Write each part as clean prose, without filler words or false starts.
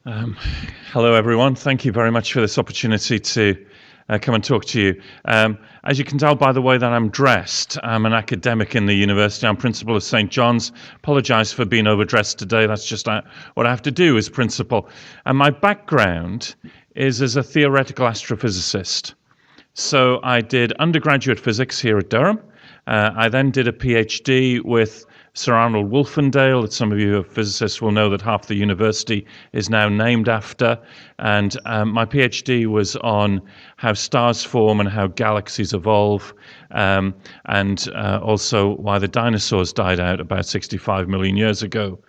Um, Hello, everyone. Thank you very much for this opportunity to come and talk to you. As you can tell by the way that I'm dressed, I'm an academic in the university. I'm principal of St. John's. Apologise for being overdressed today. That's just what I have to do as principal. And my background is as a theoretical astrophysicist. So I did undergraduate physics here at Durham. I then did a PhD with Sir Arnold Wolfendale, that some of you who are physicists will know that half the university is now named after. And my PhD was on how stars form and how galaxies evolve, and also why the dinosaurs died out about 65 million years ago.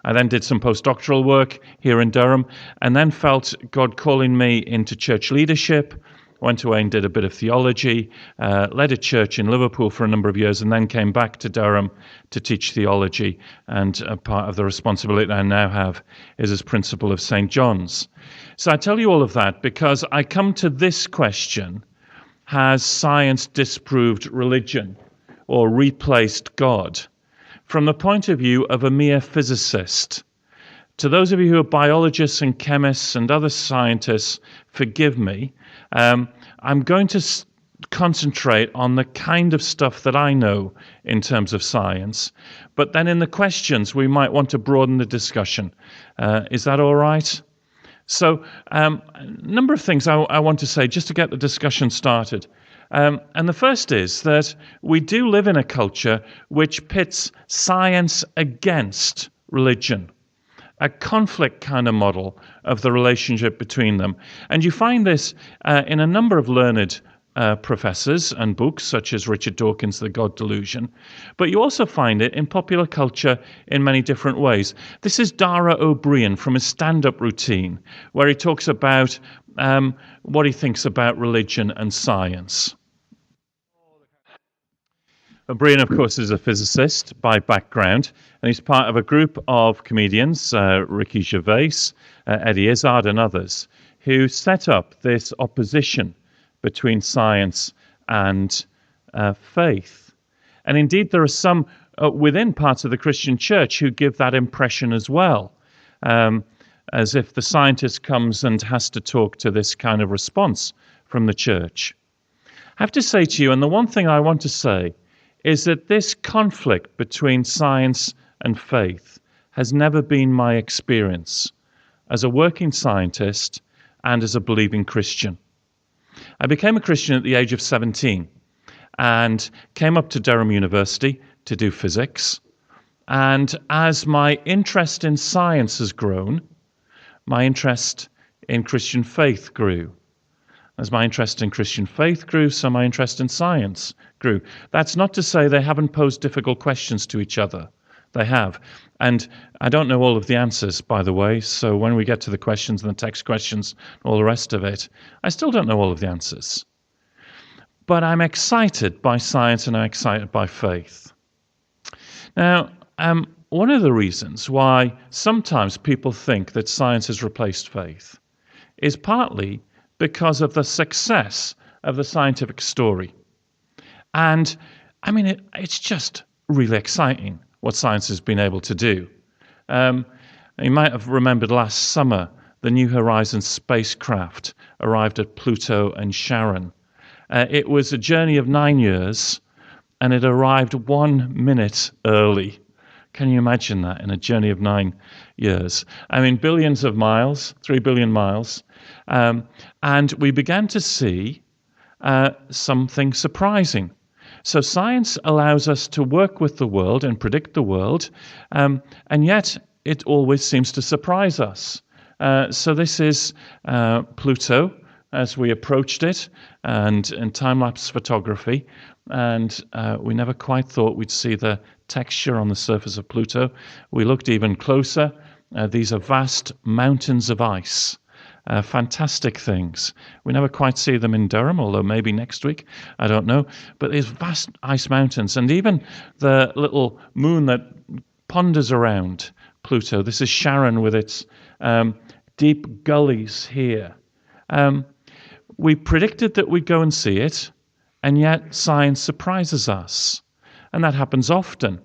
I then did some postdoctoral work here in Durham, and then felt God calling me into church leadership. Went away and did a bit of theology, led a church in Liverpool for a number of years, and then came back to Durham to teach theology. And part of the responsibility that I now have is as principal of St. John's. So I tell you all of that because I come to this question: has science disproved religion or replaced God? From the point of view of a mere physicist. To those of you who are biologists and chemists and other scientists, forgive me. I'm going to concentrate on the kind of stuff that I know in terms of science, but then in the questions we might want to broaden the discussion. Is that all right? So a number of things I want to say just to get the discussion started. And the first is that we do live in a culture which pits science against religion. A conflict kind of model of the relationship between them. And you find this in a number of learned professors and books, such as Richard Dawkins' The God Delusion. But you also find it in popular culture in many different ways. This is Dara O'Brien from his stand-up routine, where he talks about what he thinks about religion and science. O'Brien, of course, is a physicist by background, and he's part of a group of comedians, Ricky Gervais, Eddie Izzard, and others, who set up this opposition between science and faith. And indeed, there are some within parts of the Christian church who give that impression as well, as if the scientist comes and has to talk to this kind of response from the church. I have to say to you, and the one thing I want to say, is that this conflict between science and faith has never been my experience as a working scientist and as a believing Christian. I became a Christian at the age of 17 and came up to Durham University to do physics. And as my interest in science has grown, my interest in Christian faith grew. As my interest in Christian faith grew, so my interest in science grew. That's not to say they haven't posed difficult questions to each other. They have. And I don't know all of the answers, by the way, so when we get to the questions and the text questions and all the rest of it, I still don't know all of the answers. But I'm excited by science and I'm excited by faith. Now, one of the reasons why sometimes people think that science has replaced faith is partly because of the success of the scientific story. And I mean, it's just really exciting what science has been able to do. You might have remembered last summer, the New Horizons spacecraft arrived at Pluto and Charon. It was a journey of 9 years, and it arrived 1 minute early. Can you imagine that in a journey of 9 years? I mean, billions of miles, 3 billion miles. And we began to see something surprising. So science allows us to work with the world and predict the world, and yet it always seems to surprise us. So this is Pluto as we approached it, and in time-lapse photography, and we never quite thought we'd see the texture on the surface of Pluto. We looked even closer. These are vast mountains of ice. Fantastic things. We never quite see them in Durham, although maybe next week, I don't know. But these vast ice mountains, and even the little moon that ponders around Pluto. This is Charon with its deep gullies here. We predicted that we'd go and see it, and yet science surprises us. And that happens often.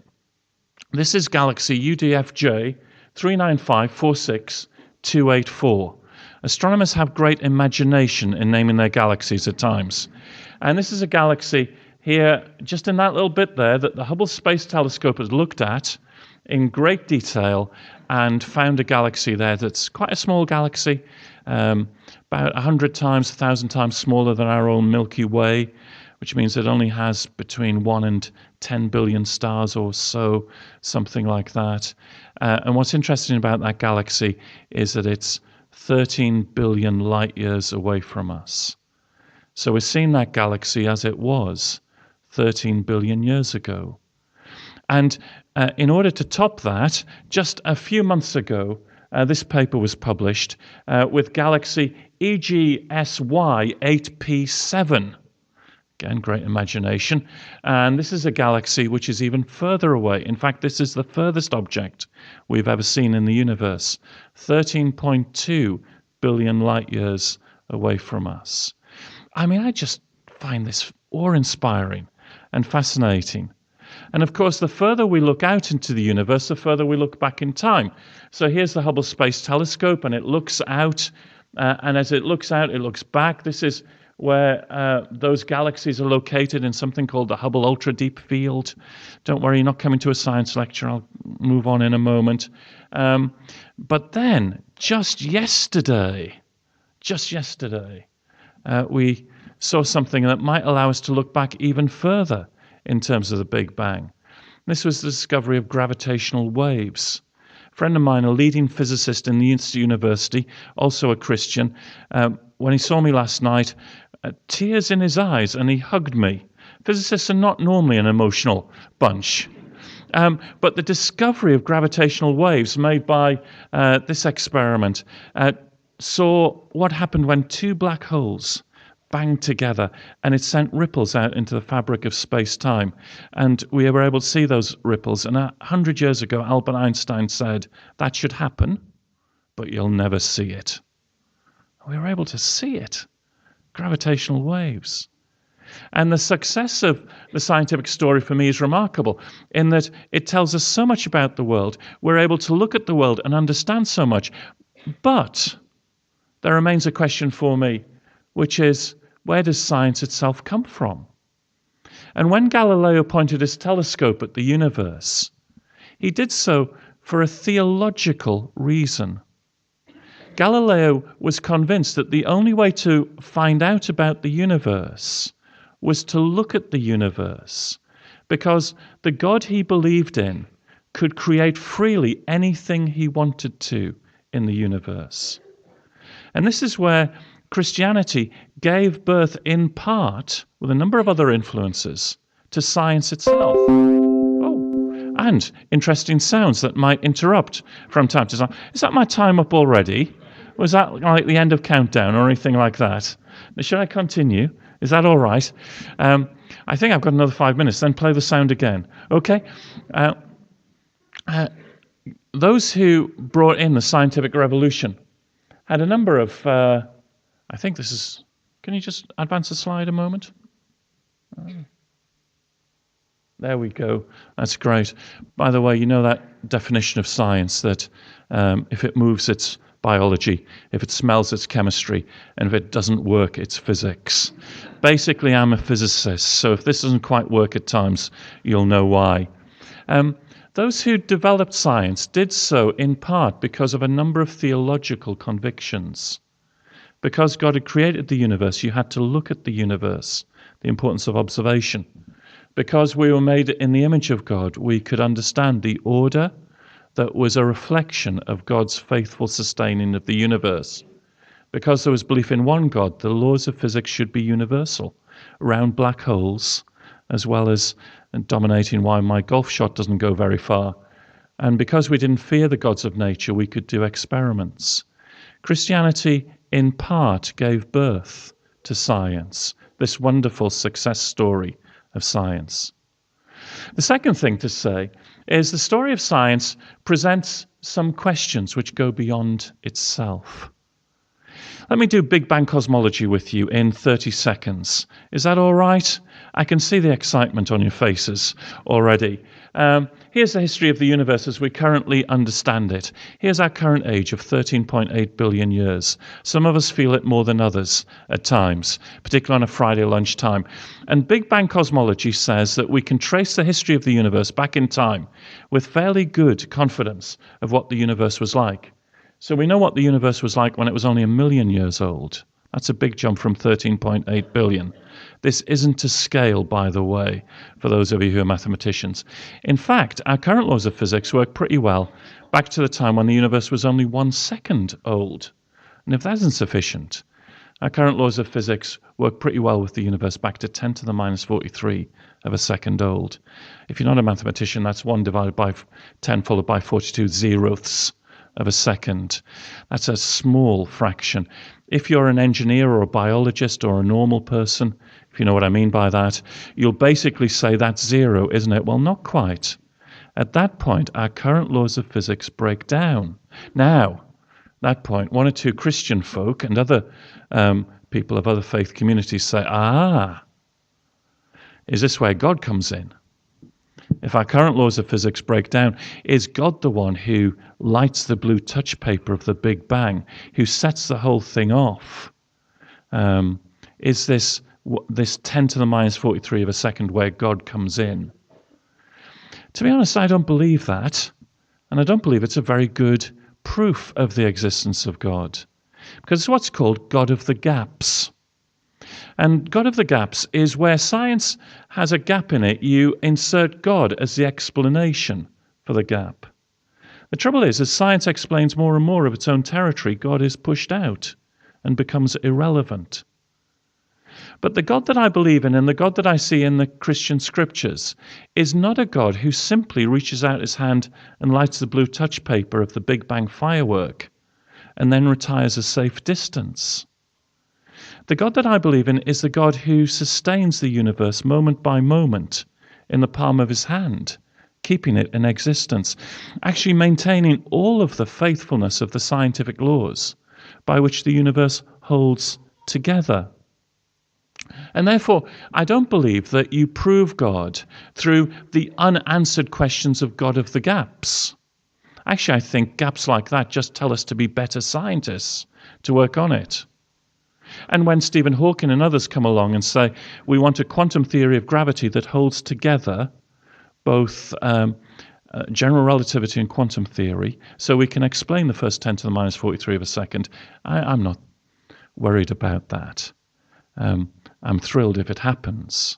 This is galaxy UDFJ 39546 284. Astronomers have great imagination in naming their galaxies at times. And this is a galaxy here, just in that little bit there, that the Hubble Space Telescope has looked at in great detail and found a galaxy there that's quite a small galaxy, about 100 times, 1,000 times smaller than our own Milky Way, which means it only has between 1 and 10 billion stars or so, something like that. And what's interesting about that galaxy is that it's 13 billion light years away from us. So we're seeing that galaxy as it was 13 billion years ago. And in order to top that, just a few months ago, this paper was published with galaxy EGSY 8P7. Again, great imagination. And this is a galaxy which is even further away. In fact, this is the furthest object we've ever seen in the universe, 13.2 billion light years away from us. I mean, I just find this awe-inspiring and fascinating. And of course, the further we look out into the universe, the further we look back in time. So here's the Hubble Space Telescope, and it looks out. And as it looks out, it looks back. This is where those galaxies are located in something called the Hubble Ultra Deep Field. Don't worry, you're not coming to a science lecture. I'll move on in a moment. But then, just yesterday, we saw something that might allow us to look back even further in terms of the Big Bang. This was the discovery of gravitational waves. A friend of mine, a leading physicist in the University, also a Christian, when he saw me last night, tears in his eyes, and he hugged me. Physicists are not normally an emotional bunch. But the discovery of gravitational waves made by this experiment saw what happened when two black holes banged together, and it sent ripples out into the fabric of space-time. And we were able to see those ripples. And 100 years ago, Albert Einstein said, that should happen, but you'll never see it. We were able to see it. Gravitational waves. And the success of the scientific story for me is remarkable in that it tells us so much about the world. We're able to look at the world and understand so much. But there remains a question for me, which is, where does science itself come from? And when Galileo pointed his telescope at the universe, he did so for a theological reason. Galileo was convinced that the only way to find out about the universe was to look at the universe, because the God he believed in could create freely anything he wanted to in the universe. And this is where Christianity gave birth in part, with a number of other influences, to science itself. Oh, and interesting sounds that might interrupt from time to time. Is that my time up already? Was that like the end of countdown or anything like that? Should I continue? Is that all right? I think I've got another 5 minutes, then play the sound again. Okay? Those who brought in the scientific revolution had a number of, I think this is, can you just advance the slide a moment? There we go. That's great. By the way, you know that definition of science, that if it moves, it's biology, if it smells, it's chemistry, and if it doesn't work, it's physics. Basically, I'm a physicist, so if this doesn't quite work at times, you'll know why. Those who developed science did so in part because of a number of theological convictions. Because God had created the universe, you had to look at the universe, the importance of observation. Because we were made in the image of God, we could understand the order that was a reflection of God's faithful sustaining of the universe. Because there was belief in one God, the laws of physics should be universal around black holes, as well as dominating why my golf shot doesn't go very far. And because we didn't fear the gods of nature, we could do experiments. Christianity, in part, gave birth to science, this wonderful success story of science. The second thing to say is the story of science presents some questions which go beyond itself. Let me do Big Bang cosmology with you in 30 seconds. Is that all right? I can see the excitement on your faces already. Here's the history of the universe as we currently understand it. Here's our current age of 13.8 billion years. Some of us feel it more than others at times, particularly on a Friday lunchtime. And Big Bang cosmology says that we can trace the history of the universe back in time with fairly good confidence of what the universe was like. So we know what the universe was like when it was only 1 million years old. That's a big jump from 13.8 billion. This isn't to scale, by the way, for those of you who are mathematicians. In fact, our current laws of physics work pretty well back to the time when the universe was only 1 second old. And if that isn't sufficient, our current laws of physics work pretty well with the universe back to 10 to the minus 43 of a second old. If you're not a mathematician, that's 1 divided by 10 followed by 42 zeroths of a second. That's a small fraction. If you're an engineer or a biologist or a normal person, if you know what I mean by that, you'll basically say that's zero, isn't it? Well, not quite. At that point, our current laws of physics break down. Now, at that point, 1 or 2 Christian folk and other people of other faith communities say, is this where God comes in? If our current laws of physics break down, is God the one who lights the blue touch paper of the Big Bang, who sets the whole thing off? Is this 10 to the minus 43 of a second where God comes in? To be honest, I don't believe that. And I don't believe it's a very good proof of the existence of God. Because it's what's called God of the gaps. And God of the gaps is where science has a gap in it. You insert God as the explanation for the gap. The trouble is, as science explains more and more of its own territory, God is pushed out and becomes irrelevant. But the God that I believe in and the God that I see in the Christian scriptures is not a God who simply reaches out his hand and lights the blue touch paper of the Big Bang firework and then retires a safe distance. The God that I believe in is the God who sustains the universe moment by moment in the palm of his hand, keeping it in existence, actually maintaining all of the faithfulness of the scientific laws by which the universe holds together. And therefore, I don't believe that you prove God through the unanswered questions of God of the gaps. Actually, I think gaps like that just tell us to be better scientists to work on it. And when Stephen Hawking and others come along and say, we want a quantum theory of gravity that holds together both general relativity and quantum theory, so we can explain the first 10 to the minus 43 of a second, I'm not worried about that. I'm thrilled if it happens.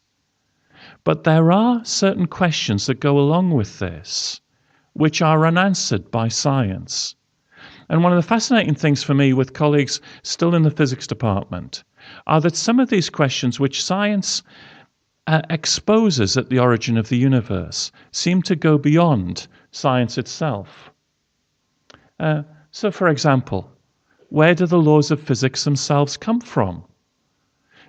But there are certain questions that go along with this, which are unanswered by science. And one of the fascinating things for me with colleagues still in the physics department are that some of these questions which science exposes at the origin of the universe seem to go beyond science itself. So, for example, where do the laws of physics themselves come from?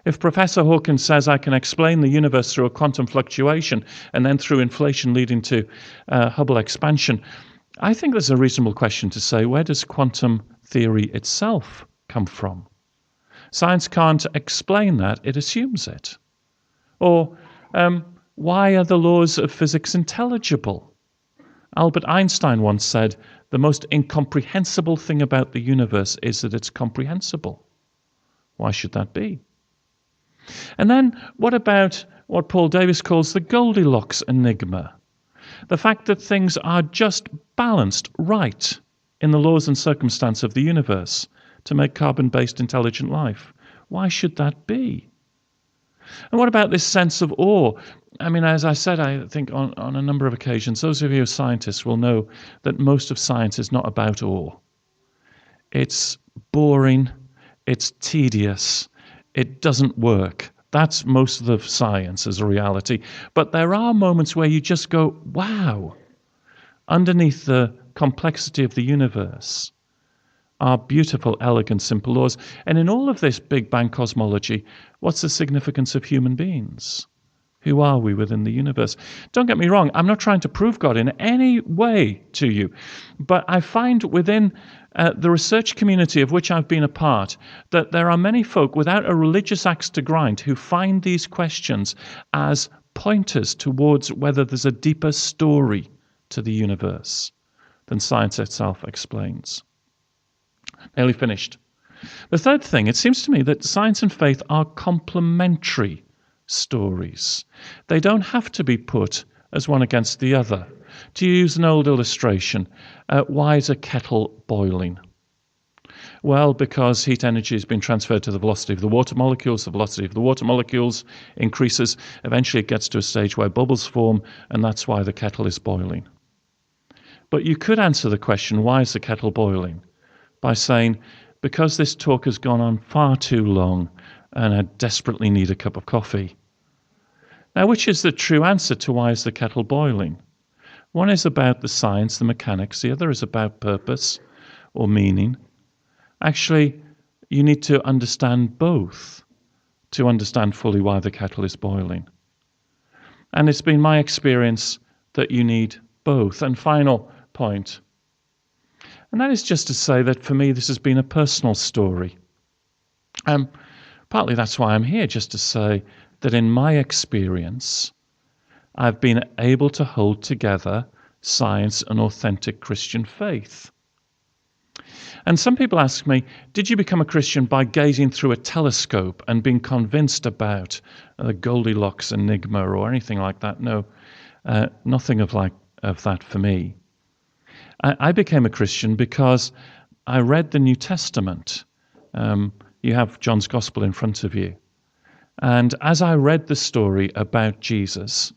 If Professor Hawkins says I can explain the universe through a quantum fluctuation and then through inflation leading to Hubble expansion, I think there's a reasonable question to say, where does quantum theory itself come from? Science can't explain that, it assumes it. Or, why are the laws of physics intelligible? Albert Einstein once said, the most incomprehensible thing about the universe is that it's comprehensible. Why should that be? And then, what about what Paul Davies calls the Goldilocks enigma? The fact that things are just balanced right in the laws and circumstance of the universe to make carbon-based intelligent life. Why should that be? And what about this sense of awe? I mean, as I said, I think on a number of occasions, those of you who are scientists will know that most of science is not about awe. It's boring, it's tedious, it doesn't work. That's most of the science as a reality. But there are moments where you just go, wow, underneath the complexity of the universe are beautiful, elegant, simple laws. And in all of this Big Bang cosmology, what's the significance of human beings? Who are we within the universe? Don't get me wrong, I'm not trying to prove God in any way to you, but I find within the research community of which I've been a part that there are many folk without a religious axe to grind who find these questions as pointers towards whether there's a deeper story to the universe than science itself explains. Nearly finished. The third thing, it seems to me that science and faith are complementary stories. They don't have to be put as one against the other. To use an old illustration, why is a kettle boiling? Well, because heat energy has been transferred to the velocity of the water molecules. The velocity of the water molecules increases. Eventually it gets to a stage where bubbles form, and that's why the kettle is boiling. But you could answer the question, why is the kettle boiling? By saying, because this talk has gone on far too long and I desperately need a cup of coffee. Now, which is the true answer to why is the kettle boiling? One is about the science, the mechanics. The other is about purpose or meaning. Actually, you need to understand both to understand fully why the kettle is boiling. And it's been my experience that you need both. And final point, and that is just to say that for me this has been a personal story. Partly that's why I'm here, just to say that in my experience, I've been able to hold together science and authentic Christian faith. And some people ask me, did you become a Christian by gazing through a telescope and being convinced about the Goldilocks enigma or anything like that? No, nothing of that for me. I became a Christian because I read the New Testament. You have John's Gospel in front of you. And as I read the story about Jesus,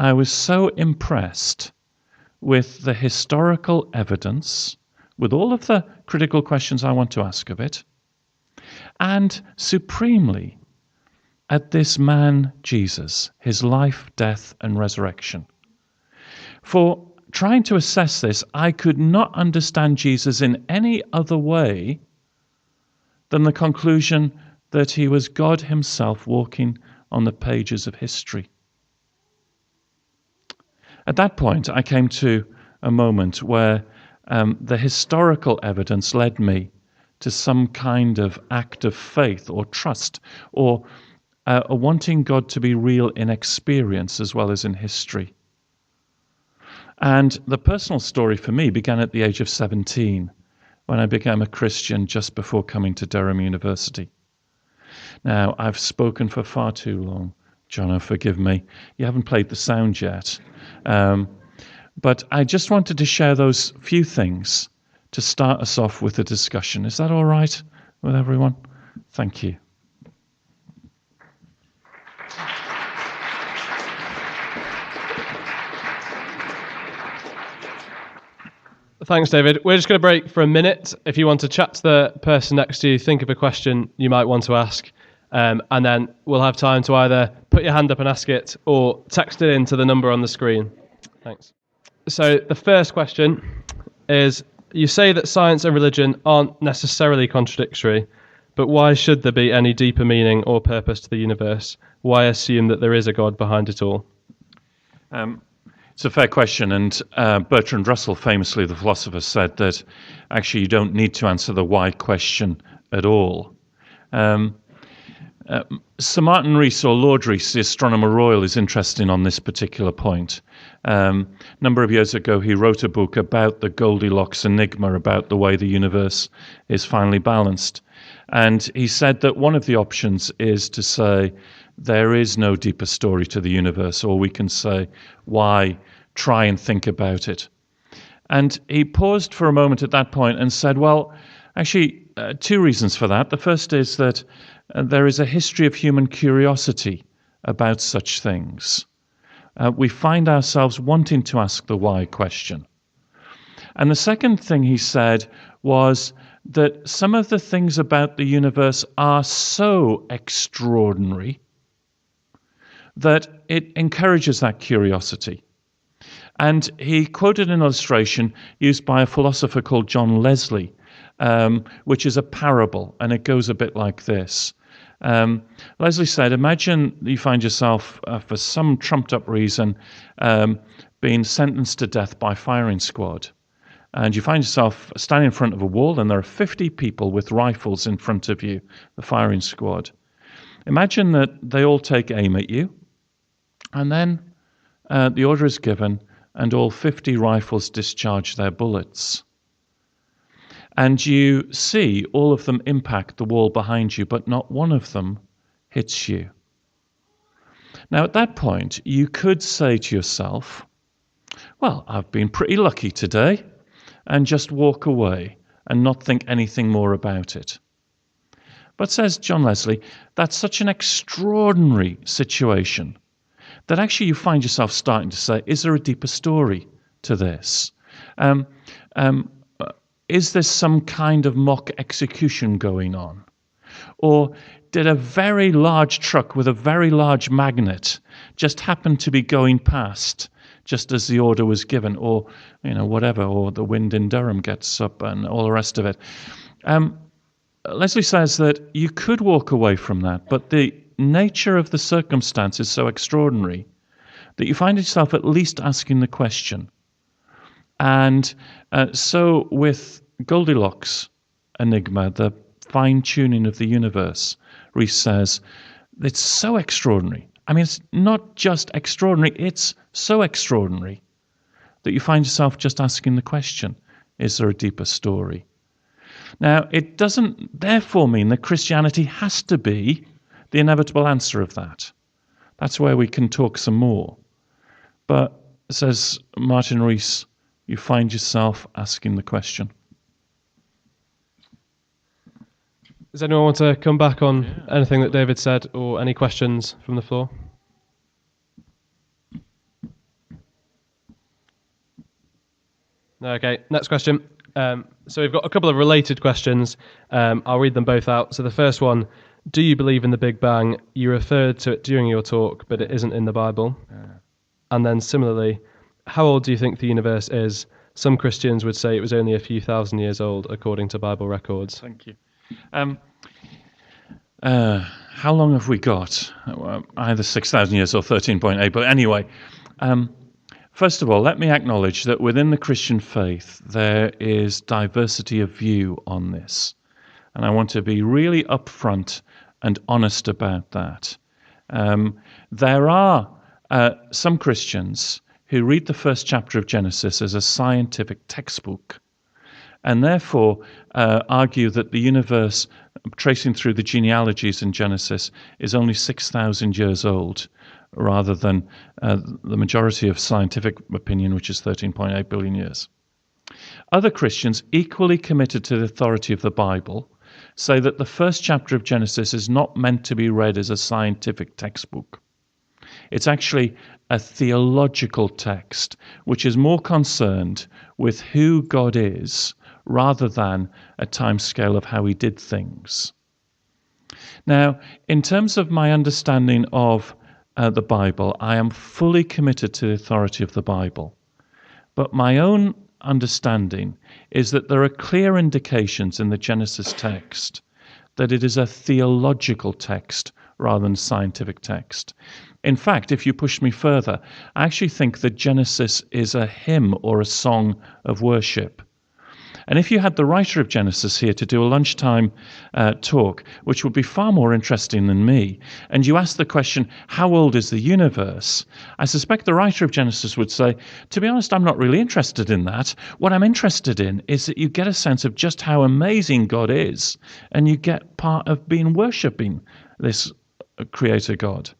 I was so impressed with the historical evidence, with all of the critical questions I want to ask of it, and supremely at this man, Jesus, his life, death, and resurrection. For trying to assess this, I could not understand Jesus in any other way than the conclusion that he was God himself walking on the pages of history. At that point, I came to a moment where the historical evidence led me to some kind of act of faith or trust, or wanting God to be real in experience as well as in history. And the personal story for me began at the age of 17, when I became a Christian just before coming to Durham University. Now, I've spoken for far too long. Jono, forgive me. You haven't played the sound yet. But I just wanted to share those few things to start us off with the discussion. Is that all right with everyone? Thank you. Thanks, David. We're just going to break for a minute. If you want to chat to the person next to you, think of a question you might want to ask, and then we'll have time to either put your hand up and ask it or text it into the number on the screen. Thanks. So the first question is, you say that science and religion aren't necessarily contradictory, but why should there be any deeper meaning or purpose to the universe? Why assume that there is a God behind it all? It's a fair question, and Bertrand Russell, famously the philosopher, said that actually you don't need to answer the why question at all. Sir Martin Rees, or Lord Rees, the Astronomer Royal, is interesting on this particular point. A number of years ago, he wrote a book about the Goldilocks enigma, about the way the universe is finally balanced. And he said that one of the options is to say there is no deeper story to the universe, or we can say, why try and think about it? And he paused for a moment at that point and said, well, actually, two reasons for that. The first is that there is a history of human curiosity about such things. We find ourselves wanting to ask the why question. And the second thing he said was that some of the things about the universe are so extraordinary that it encourages that curiosity. And he quoted an illustration used by a philosopher called John Leslie, which is a parable, and it goes a bit like this. Leslie said, imagine you find yourself, for some trumped-up reason, being sentenced to death by firing squad. And you find yourself standing in front of a wall, and there are 50 people with rifles in front of you, the firing squad. Imagine that they all take aim at you, and then the order is given, and all 50 rifles discharge their bullets. And you see all of them impact the wall behind you, but not one of them hits you. Now, at that point, you could say to yourself, well, I've been pretty lucky today, and just walk away and not think anything more about it. But says John Leslie, that's such an extraordinary situation that actually you find yourself starting to say, is there a deeper story to this? Is there some kind of mock execution going on? Or did a very large truck with a very large magnet just happen to be going past just as the order was given, or whatever, or the wind in Durham gets up and all the rest of it? Leslie says that you could walk away from that, but the nature of the circumstance is so extraordinary that you find yourself at least asking the question. And so with Goldilocks enigma, the fine-tuning of the universe, Rees says, it's so extraordinary. I mean, it's not just extraordinary, it's so extraordinary that you find yourself just asking the question, is there a deeper story? Now, it doesn't therefore mean that Christianity has to be the inevitable answer of that. That's where we can talk some more. But, says Martin Rees, you find yourself asking the question. Does anyone want to come back on anything that David said, or any questions from the floor? Okay, next question. So we've got a couple of related questions. I'll read them both out. So the first one, do you believe in the Big Bang? You referred to it during your talk, but it isn't in the Bible. And then similarly, how old do you think the universe is? Some Christians would say it was only a few thousand years old, according to Bible records. Thank you. How long have we got? Either 6,000 years or 13.8. But anyway, first of all, let me acknowledge that within the Christian faith, there is diversity of view on this. And I want to be really upfront and honest about that. There are some Christians who read the first chapter of Genesis as a scientific textbook, and therefore argue that the universe, tracing through the genealogies in Genesis, is only 6,000 years old, rather than the majority of scientific opinion, which is 13.8 billion years. Other Christians, equally committed to the authority of the Bible, say that the first chapter of Genesis is not meant to be read as a scientific textbook. It's actually a theological text, which is more concerned with who God is rather than a timescale of how he did things. Now, in terms of my understanding of the Bible, I am fully committed to the authority of the Bible. But my own understanding is that there are clear indications in the Genesis text that it is a theological text rather than a scientific text. In fact, if you push me further, I actually think that Genesis is a hymn or a song of worship. And if you had the writer of Genesis here to do a lunchtime talk, which would be far more interesting than me, and you ask the question, how old is the universe? I suspect the writer of Genesis would say, to be honest, I'm not really interested in that. What I'm interested in is that you get a sense of just how amazing God is, and you get part of being worshipping this creator God.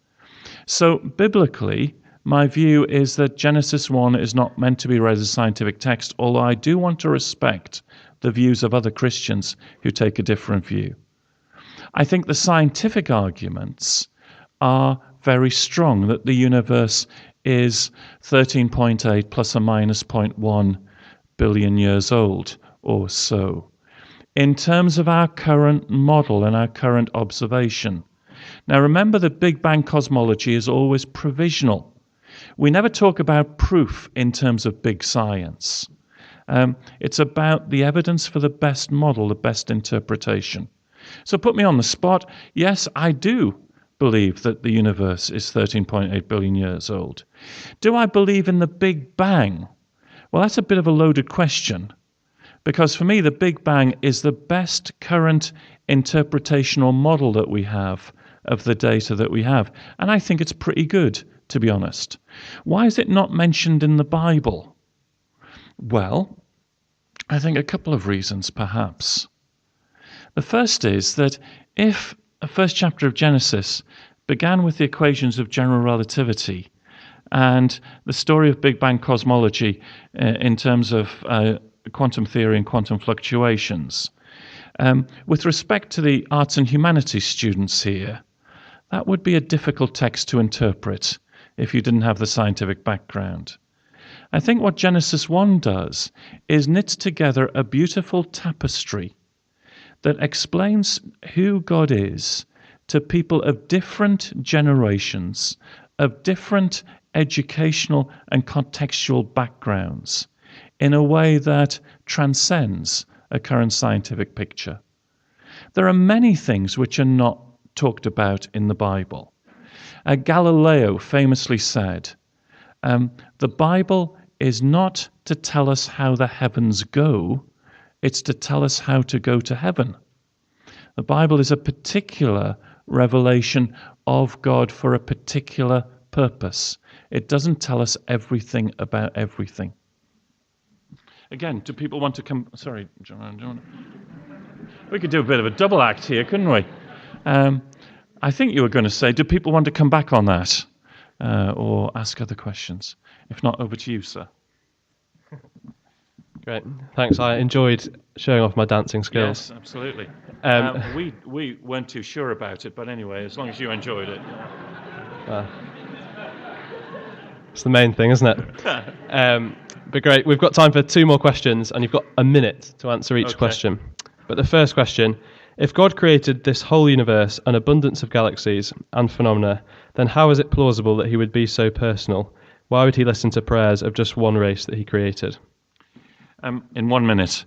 So biblically, my view is that Genesis 1 is not meant to be read as a scientific text, although I do want to respect the views of other Christians who take a different view. I think the scientific arguments are very strong, that the universe is 13.8 plus or minus 0.1 billion years old or so, in terms of our current model and our current observation. Now remember that Big Bang cosmology is always provisional. We never talk about proof in terms of big science. It's about the evidence for the best model, the best interpretation. So put me on the spot. Yes, I do believe that the universe is 13.8 billion years old. Do I believe in the Big Bang? Well, that's a bit of a loaded question, because for me, the Big Bang is the best current interpretation or model that we have of the data that we have. And I think it's pretty good, to be honest. Why is it not mentioned in the Bible? Well, I think a couple of reasons, perhaps. The first is that if the first chapter of Genesis began with the equations of general relativity and the story of Big Bang cosmology in terms of quantum theory and quantum fluctuations, with respect to the arts and humanities students here, that would be a difficult text to interpret if you didn't have the scientific background. I think what Genesis 1 does is knits together a beautiful tapestry that explains who God is to people of different generations, of different educational and contextual backgrounds, in a way that transcends a current scientific picture. There are many things which are not talked about in the Bible. Galileo famously said, the Bible is not to tell us how the heavens go, it's to tell us how to go to heaven. The Bible is a particular revelation of God for a particular purpose. It doesn't tell us everything about everything. Again, do people want to come? Sorry, John. We could do a bit of a double act here, couldn't we? I think you were going to say, do people want to come back on that or ask other questions? If not, over to you, sir. Great, thanks. I enjoyed showing off my dancing skills. Yes, absolutely. We weren't too sure about it, but anyway, as long as you enjoyed it. It's the main thing, isn't it? But great, we've got time for 2 more questions, and you've got a minute to answer each question. But the first question, if God created this whole universe, an abundance of galaxies and phenomena, then how is it plausible that he would be so personal? Why would he listen to prayers of just one race that he created? In 1 minute.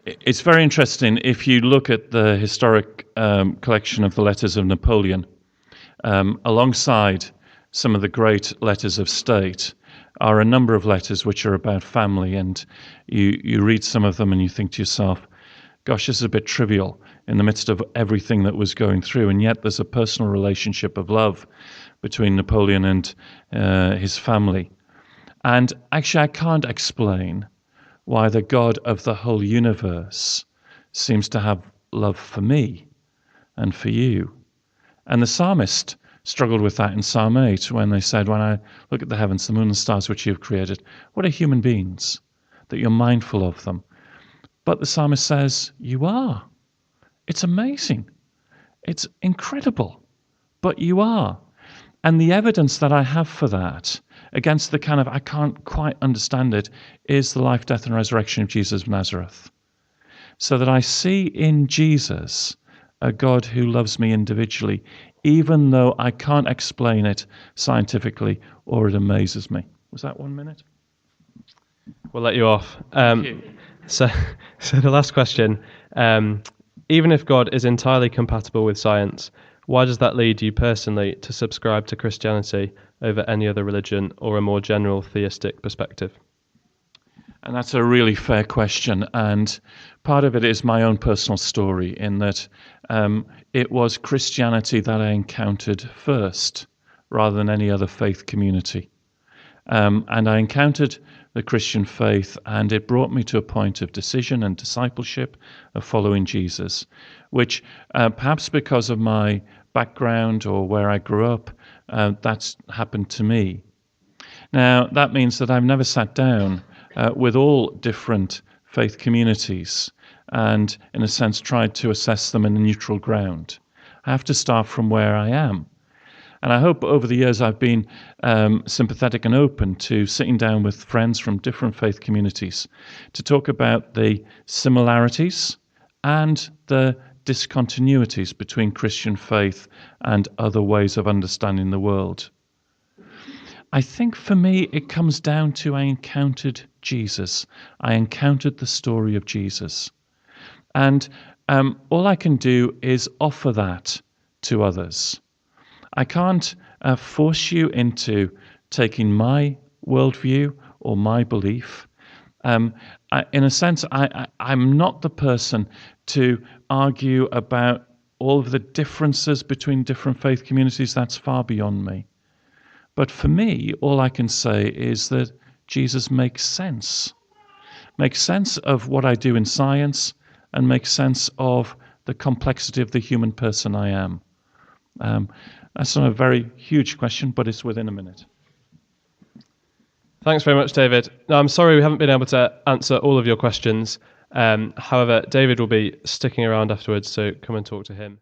It's very interesting. If you look at the historic collection of the letters of Napoleon, alongside some of the great letters of state, are a number of letters which are about family, and you read some of them and you think to yourself, gosh, this is a bit trivial in the midst of everything that was going through, and yet there's a personal relationship of love between Napoleon and his family. And actually, I can't explain why the God of the whole universe seems to have love for me and for you. And the psalmist struggled with that in Psalm 8 when they said, when I look at the heavens, the moon and stars which you have created, what are human beings that you're mindful of them? But the psalmist says, you are. It's amazing. It's incredible. But you are. And the evidence that I have for that, against the kind of, I can't quite understand it, is the life, death, and resurrection of Jesus of Nazareth. So that I see in Jesus a God who loves me individually, even though I can't explain it scientifically or it amazes me. Was that 1 minute? We'll let you off. Thank you. So the last question, even if God is entirely compatible with science, why does that lead you personally to subscribe to Christianity over any other religion or a more general theistic perspective? And that's a really fair question. And part of it is my own personal story, in that it was Christianity that I encountered first, rather than any other faith community. And I encountered the Christian faith, and it brought me to a point of decision and discipleship of following Jesus, which perhaps because of my background or where I grew up, that's happened to me. Now, that means that I've never sat down with all different faith communities and, in a sense, tried to assess them in a neutral ground. I have to start from where I am. And I hope over the years I've been sympathetic and open to sitting down with friends from different faith communities to talk about the similarities and the discontinuities between Christian faith and other ways of understanding the world. I think for me it comes down to I encountered Jesus. I encountered the story of Jesus. And all I can do is offer that to others. I can't force you into taking my worldview or my belief. In a sense, I'm not the person to argue about all of the differences between different faith communities. That's far beyond me. But for me, all I can say is that Jesus makes sense of what I do in science, and makes sense of the complexity of the human person I am. That's not a very huge question, but it's within a minute. Thanks very much, David. Now, I'm sorry we haven't been able to answer all of your questions. However, David will be sticking around afterwards, so come and talk to him.